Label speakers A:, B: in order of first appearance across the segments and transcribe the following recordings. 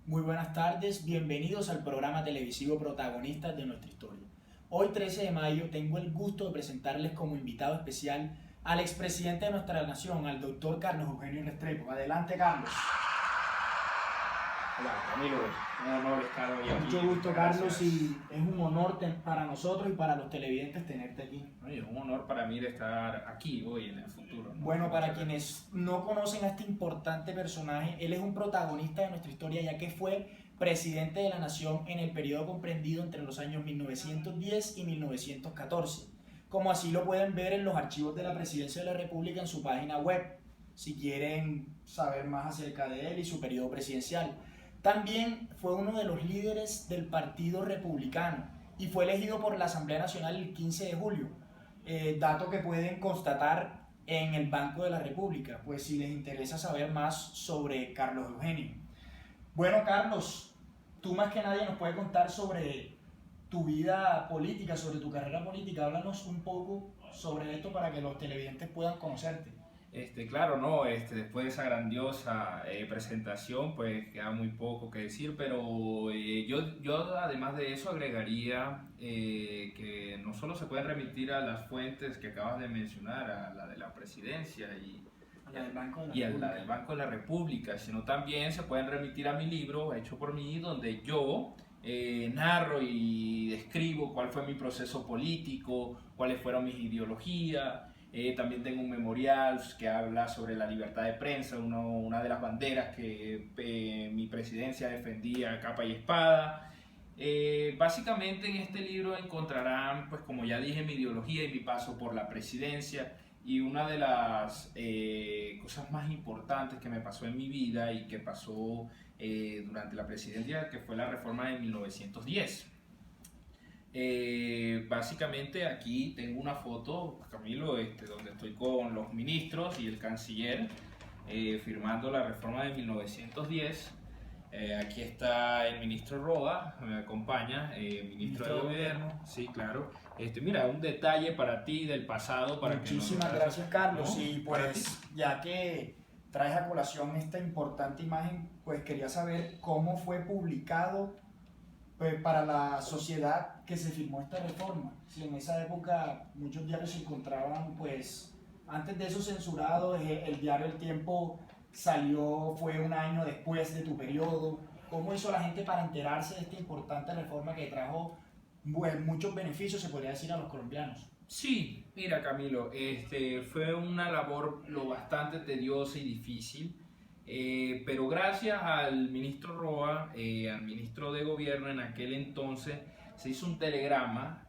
A: Muy buenas tardes, bienvenidos al programa televisivo Protagonistas de nuestra historia. Hoy 13 de mayo tengo el gusto de presentarles como invitado especial al expresidente de nuestra nación, al doctor Carlos Eugenio Restrepo. Adelante, Carlos.
B: Hola, Camilo, un honor estar hoy aquí.
A: Mucho gusto,
B: Gracias.
A: Carlos, y es un honor para nosotros y para los televidentes tenerte aquí.
B: Oye, es un honor para mí de estar aquí hoy en el futuro, ¿no?
A: Bueno, para quienes no conocen a este importante personaje, él es un protagonista de nuestra historia ya que fue presidente de la nación en el periodo comprendido entre los años 1910 y 1914, como así lo pueden ver en los archivos de la Presidencia de la República en su página web, si quieren saber más acerca de él y su periodo presidencial. También fue uno de los líderes del Partido Republicano y fue elegido por la Asamblea Nacional el 15 de julio, dato que pueden constatar en el Banco de la República, pues si les interesa saber más sobre Carlos Eugenio. Bueno, Carlos, tú más que nadie nos puedes contar sobre tu vida política, sobre tu carrera política. Háblanos un poco sobre esto para que los televidentes puedan conocerte.
B: Claro, no, después de esa grandiosa presentación, pues queda muy poco que decir, pero yo además de eso agregaría que no solo se pueden remitir a las fuentes que acabas de mencionar, a la de la presidencia
A: A la del Banco de la
B: y a la
A: República.
B: del Banco de la República, sino también se pueden remitir a mi libro hecho por mí, donde yo narro y describo cuál fue mi proceso político, cuáles fueron mis ideologías. También tengo un memorial que habla sobre la libertad de prensa, una de las banderas que mi presidencia defendía a capa y espada. Básicamente en este libro encontrarán, pues como ya dije, mi ideología y mi paso por la presidencia, y una de las cosas más importantes que me pasó en mi vida y que pasó durante la presidencia, que fue la reforma de 1910. Básicamente aquí tengo una foto, Camilo, donde estoy con los ministros y el canciller firmando la reforma de 1910. Aquí está el ministro Roa, me acompaña, ministro de Gobierno. Sí, claro. Mira, un detalle para ti del pasado.
A: Muchísimas gracias, Carlos. Y pues, ya que traes a colación esta importante imagen, pues quería saber cómo fue publicado, pues, para la sociedad que se firmó esta reforma. Si en esa época muchos diarios se encontraban, pues, antes de eso censurados, el diario El Tiempo salió, fue un año después de tu periodo. ¿Cómo hizo la gente para enterarse de esta importante reforma que trajo, pues, muchos beneficios, se podría decir, a los colombianos?
B: Sí, mira Camilo, fue una labor lo bastante tediosa y difícil, pero gracias al ministro Roa, al ministro de Gobierno en aquel entonces, se hizo un telegrama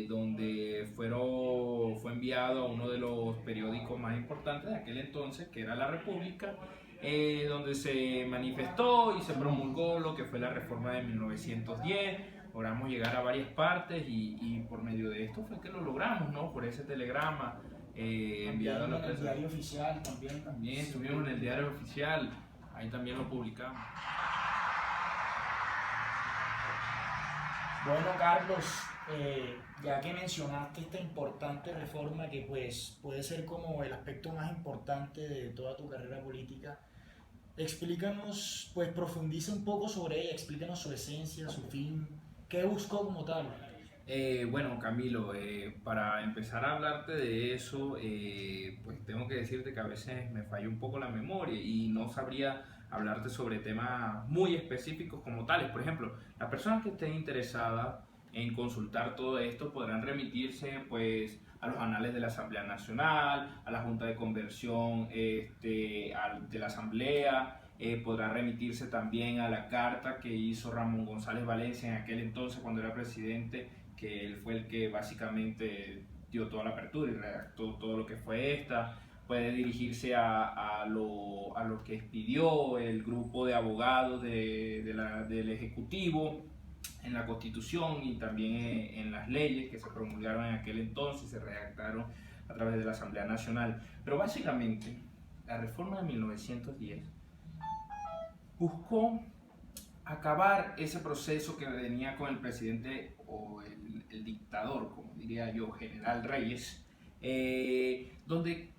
B: donde fue enviado a uno de los periódicos más importantes de aquel entonces, que era La República, donde se manifestó y se promulgó lo que fue la reforma de 1910. Logramos llegar a varias partes y por medio de esto fue que lo logramos, ¿no? Por ese telegrama enviado a la
A: En el
B: prensa.
A: diario oficial también.
B: También estuvimos en el diario oficial, ahí también lo publicamos.
A: Bueno, Carlos, ya que mencionaste esta importante reforma que pues puede ser como el aspecto más importante de toda tu carrera política, explícanos, pues profundiza un poco sobre ella, explícanos su esencia, su fin, qué buscó como tal.
B: Bueno, Camilo, para empezar a hablarte de eso, pues tengo que decirte que a veces me falla un poco la memoria y no sabría hablarte sobre temas muy específicos como tales. Por ejemplo, las personas que estén interesadas en consultar todo esto podrán remitirse pues a los anales de la Asamblea Nacional, a la Junta de Conversión de la Asamblea. Podrá remitirse también a la carta que hizo Ramón González Valencia en aquel entonces cuando era presidente, que él fue el que básicamente dio toda la apertura y redactó todo lo que fue esta. Puede dirigirse a lo que expidió el grupo de abogados del Ejecutivo en la Constitución y también en las leyes que se promulgaron en aquel entonces, se redactaron a través de la Asamblea Nacional. Pero básicamente, la reforma de 1910 buscó acabar ese proceso que venía con el presidente o el dictador, como diría yo, General Reyes, donde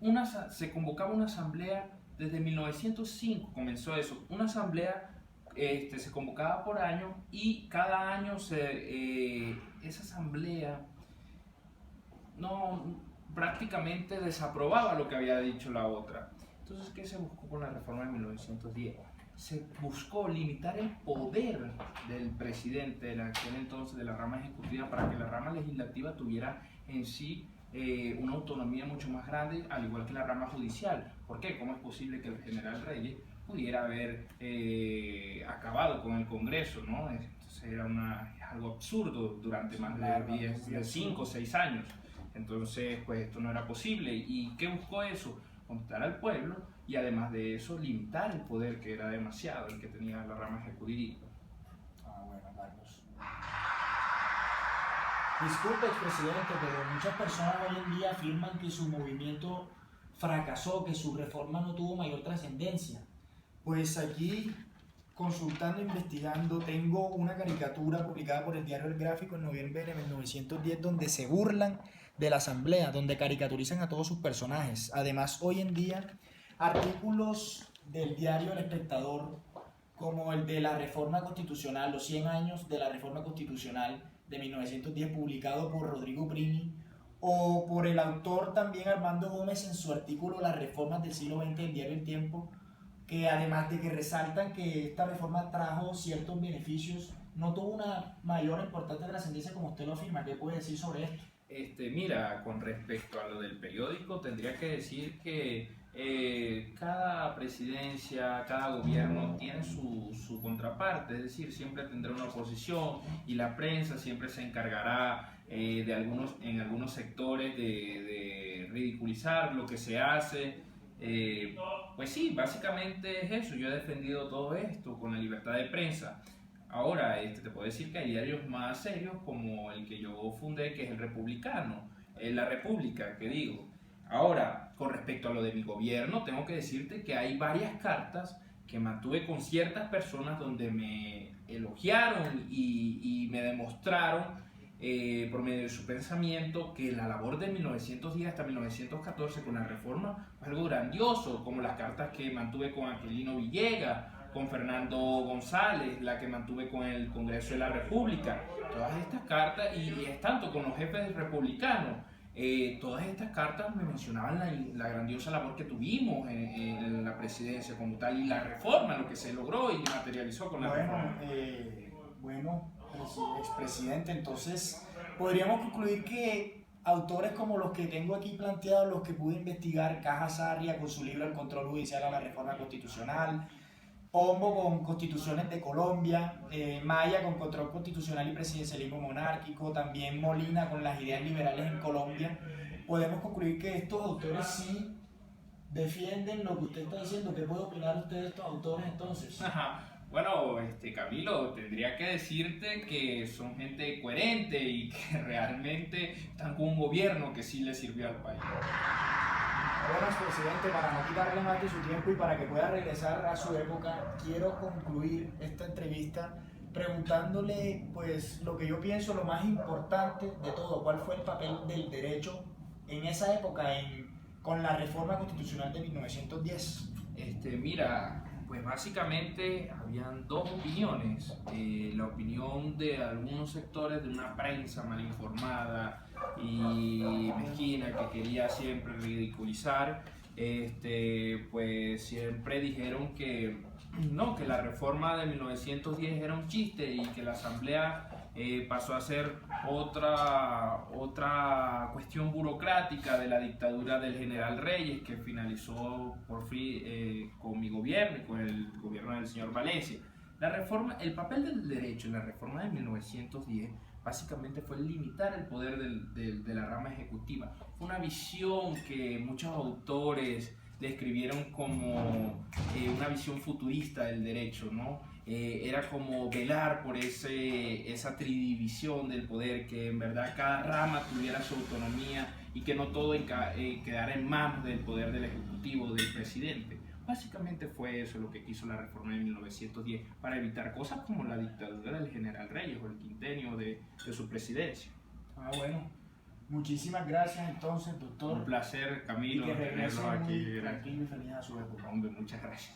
B: se convocaba una asamblea desde 1905, comenzó eso, una asamblea se convocaba por año y cada año esa asamblea no prácticamente desaprobaba lo que había dicho la otra. Entonces, ¿qué se buscó con la reforma de 1910? Se buscó limitar el poder del presidente de aquel entonces, de la rama ejecutiva, para que la rama legislativa tuviera en sí una autonomía mucho más grande, al igual que la rama judicial. ¿Por qué? ¿Cómo es posible que el general Reyes pudiera haber acabado con el Congreso, ¿no? Entonces era algo absurdo durante más de 5 o 6 años. Entonces, pues esto no era posible. ¿Y qué buscó eso? Contar al pueblo y además de eso limitar el poder, que era demasiado el que tenía la rama ejecutiva.
A: Bueno, Carlos. Disculpe, expresidente, pero muchas personas hoy en día afirman que su movimiento fracasó, que su reforma no tuvo mayor trascendencia. Pues aquí, consultando, investigando, tengo una caricatura publicada por el diario El Gráfico en noviembre de 1910 donde se burlan de la asamblea, donde caricaturizan a todos sus personajes. Además, hoy en día, artículos del diario El Espectador, como el de la reforma constitucional, los 100 años de la reforma constitucional de 1910, publicado por Rodrigo Prini, o por el autor también Armando Gómez en su artículo Las reformas del siglo XX del diario El Tiempo, que además de que resaltan que esta reforma trajo ciertos beneficios, no tuvo una mayor importante trascendencia como usted lo afirma. ¿Qué puede decir sobre esto?
B: Mira, con respecto a lo del periódico, tendría que decir que cada presidencia, cada gobierno tiene su contraparte, es decir, siempre tendrá una oposición y la prensa siempre se encargará en algunos sectores de ridiculizar lo que se hace. Pues sí, básicamente es eso. Yo he defendido todo esto con la libertad de prensa. Ahora, te puedo decir que hay diarios más serios como el que yo fundé, que es el Republicano, La República, que digo. Ahora, con respecto a lo de mi gobierno, tengo que decirte que hay varias cartas que mantuve con ciertas personas donde me elogiaron y me demostraron por medio de su pensamiento que la labor de 1910 hasta 1914 con la reforma fue algo grandioso, como las cartas que mantuve con Aquilino Villegas, con Fernando González, la que mantuve con el Congreso de la República. Todas estas cartas, y es tanto con los jefes republicanos, todas estas cartas me mencionaban la grandiosa labor que tuvimos en la presidencia como tal, y la reforma, lo que se logró y materializó con la reforma.
A: Expresidente, entonces podríamos concluir que autores como los que tengo aquí planteados, los que pude investigar, Caja Sarria con su libro El control judicial a la reforma constitucional, Pombo con Constituciones de Colombia, Maya con Control Constitucional y Presidencialismo Monárquico, también Molina con las ideas liberales en Colombia, podemos concluir que estos autores sí defienden lo que usted está diciendo. ¿Qué puede opinar usted de estos autores entonces?
B: Bueno, Camilo, tendría que decirte que son gente coherente y que realmente están con un gobierno que sí le sirvió al país.
A: Bueno, presidente, para no quitarle más de su tiempo y para que pueda regresar a su época, quiero concluir esta entrevista preguntándole pues lo que yo pienso, lo más importante de todo, cuál fue el papel del derecho en esa época con la reforma constitucional de 1910.
B: Mira, pues básicamente habían dos opiniones. La opinión de algunos sectores de una prensa mal informada y mezquina que quería siempre ridiculizar, pues siempre dijeron que no, que la reforma de 1910 era un chiste y que la asamblea pasó a ser otra cuestión burocrática de la dictadura del general Reyes, que finalizó por fin con mi gobierno y con el gobierno del señor Valencia. El papel del derecho en la reforma de 1910 básicamente fue limitar el poder de la rama ejecutiva. Fue una visión que muchos autores describieron como una visión futurista del derecho, ¿no? Era como velar por esa tridivisión del poder, que en verdad cada rama tuviera su autonomía y que no todo quedara en manos del poder del ejecutivo, del presidente. Básicamente fue eso lo que quiso la reforma de 1910, para evitar cosas como la dictadura del general Reyes o el quinquenio de su presidencia.
A: Bueno, muchísimas gracias entonces, doctor.
B: Un placer, Camilo,
A: y que regrese
B: tenerlo aquí.
A: Tranquilo y feliz a su época.
B: Hombre, muchas gracias.